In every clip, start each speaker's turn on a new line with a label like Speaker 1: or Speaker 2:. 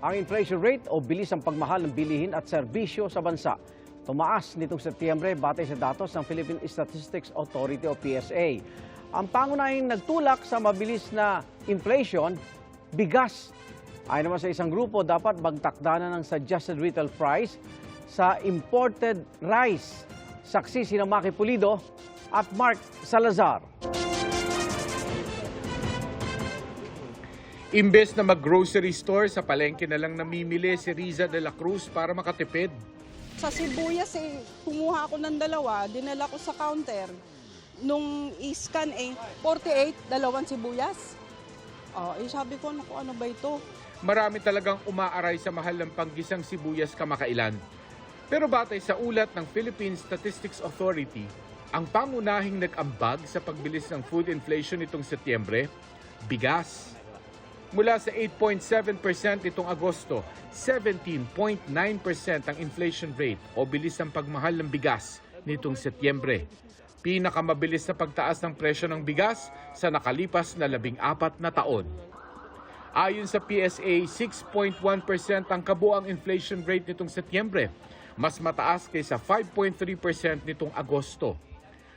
Speaker 1: ang inflation rate o bilis ang pagmahal ng bilihin at serbisyo sa bansa. Tumaas nitong Setyembre batay sa datos ng Philippine Statistics Authority o PSA. Ang pangunahing nagtulak sa mabilis na inflation, bigas. Ayon naman sa isang grupo, dapat magtakda na ng suggested retail price sa imported rice. Saksi sina Maki Pulido at Mark Salazar.
Speaker 2: Imbes na mag-grocery store, sa palengke na lang namimili si Riza de la Cruz para makatipid.
Speaker 3: Sa sibuyas kumuha ako ng dalawa, dinala ko sa counter. Nung i-scan 48, dalawang sibuyas. Sabi ko, naku, ano ba ito?
Speaker 2: Marami talagang umaaray sa mahal ng panggisang sibuyas kamakailan. Pero batay sa ulat ng Philippine Statistics Authority, ang pangunahing nag-ambag sa pagbilis ng food inflation nitong Setyembre, bigas. Mula sa 8.7% nitong Agosto, 17.9% ang inflation rate o bilis ng pagmahal ng bigas nitong Setyembre. Pinakamabilis na pagtaas ng presyo ng bigas sa nakalipas na 14 na taon. Ayon sa PSA, 6.1% ang kabuang inflation rate nitong Setyembre, mas mataas kaysa 5.3% nitong Agosto.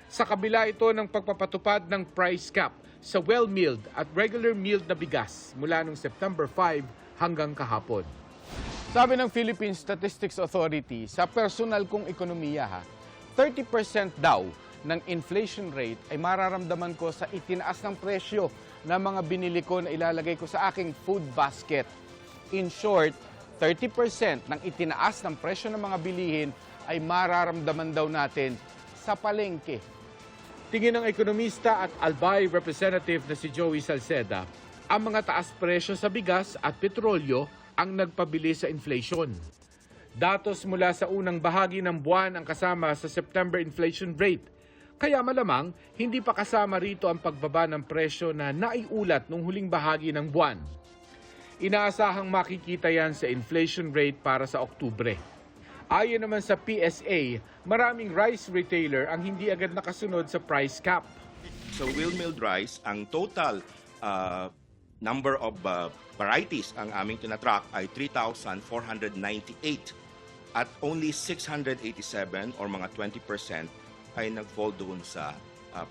Speaker 2: Sa kabila ito ng pagpapatupad ng price cap sa well-milled at regular milled na bigas mula noong September 5 hanggang kahapon. Sabi ng Philippine Statistics Authority, sa personal kong ekonomiya, 30% daw ng inflation rate ay mararamdaman ko sa itinaas ng presyo ng mga binili ko na ilalagay ko sa aking food basket. In short, 30% ng itinaas ng presyo ng mga bilihin ay mararamdaman daw natin sa palengke. Tingin ng ekonomista at Albay representative na si Joey Salceda, ang mga taas presyo sa bigas at petrolyo ang nagpabili sa inflation. Datos mula sa unang bahagi ng buwan ang kasama sa September inflation rate. Kaya malamang hindi pa kasama rito ang pagbaba ng presyo na naiulat nung huling bahagi ng buwan. Inaasahang makikita yan sa inflation rate para sa Oktubre. Ayon naman sa PSA, maraming rice retailer ang hindi agad nakasunod sa price cap.
Speaker 4: So well-milled rice, ang total number of varieties ang aming tinatrack ay 3,498 at only 687 or mga 20% ay nag-fall doon sa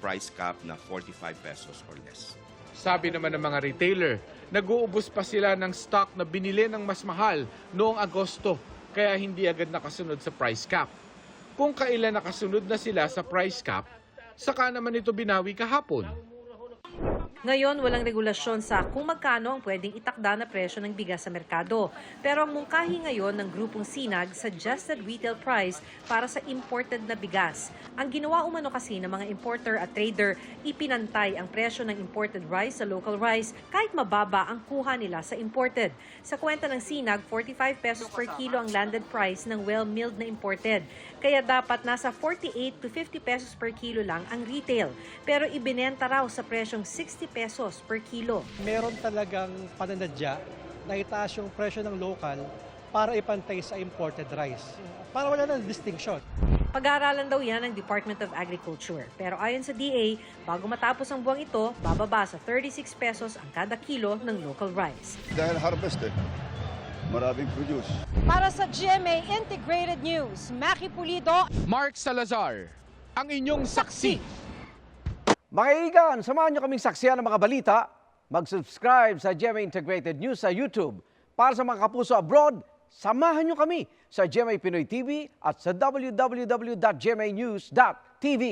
Speaker 4: price cap na 45 pesos or less.
Speaker 2: Sabi naman ng mga retailer, nag-uubos pa sila ng stock na binili ng mas mahal noong Agosto, kaya hindi agad nakasunod sa price cap. Kung kailan nakasunod na sila sa price cap, saka naman ito binawi kahapon.
Speaker 5: Ngayon, walang regulasyon sa kung magkano ang pwedeng itakda na presyo ng bigas sa merkado. Pero ang mungkahi ngayon ng grupong Sinag, suggested retail price para sa imported na bigas. Ang ginawa umano kasi ng mga importer at trader, ipinantay ang presyo ng imported rice sa local rice kahit mababa ang kuha nila sa imported. Sa kwenta ng Sinag, 45 pesos per kilo ang landed price ng well-milled na imported. Kaya dapat nasa 48 to 50 pesos per kilo lang ang retail. Pero ibinenta raw sa presyong 60 pesos per kilo.
Speaker 6: Meron talagang pananadya na itaas yung presyo ng local para ipantay sa imported rice. Para wala ng distinction.
Speaker 5: Pag-aaralan daw yan ng Department of Agriculture. Pero ayon sa DA, bago matapos ang buwang ito, bababa sa 36 pesos ang kada kilo ng local rice.
Speaker 7: Dahil harvest maraming produce.
Speaker 8: Para sa GMA Integrated News, Maki Pulido,
Speaker 2: Mark Salazar, ang inyong saksi.
Speaker 1: Mga kaibigan, samahan nyo kaming saksiyan ng mga balita. Mag-subscribe sa GMA Integrated News sa YouTube. Para sa mga kapuso abroad, samahan nyo kami sa GMA Pinoy TV at sa www.gmanews.tv.